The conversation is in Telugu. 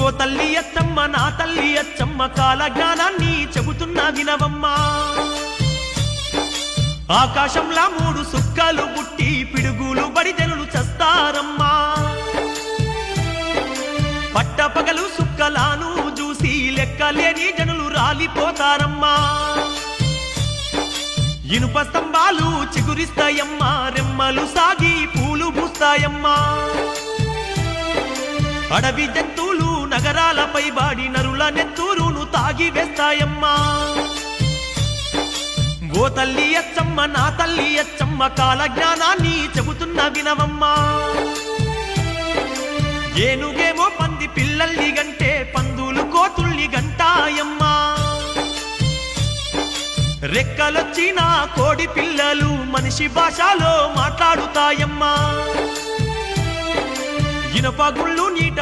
ఓ తల్లి అచ్చమ్మ నా తల్లి అచ్చమ్మ కాల జ్ఞానాన్ని చెబుతున్నా వినవమ్మా. ఆకాశంలా 3 సుక్కలు పుట్టి పిడుగులు బడి జనులు చస్తారమ్మా. పట్టపగలు సుక్కలాను చూసి లెక్కలేని జనులు రాలిపోతారమ్మా. ఇనుప స్తంభాలు చిగురిస్తాయమ్మా, రెమ్మలు సాగి పూలు పూస్తాయమ్మా. అడవి జంతువులు నగరాలపై బాడి నరుల నెత్తూరును తాగి వేస్తాయమ్మా. ఓ తల్లి అచ్చమ్మ నా తల్లి అచ్చమ్మ కాల జ్ఞానాన్ని చెబుతున్న వినవమ్మా. ఏనుగేమో పంది పిల్లల్ని గంటే పందులు కోతుల్ని గంటాయమ్మా. రెక్కలొచ్చిన కోడి పిల్లలు మనిషి భాషలో మాట్లాడుతాయమ్మా. ఇనప గుళ్ళు నీట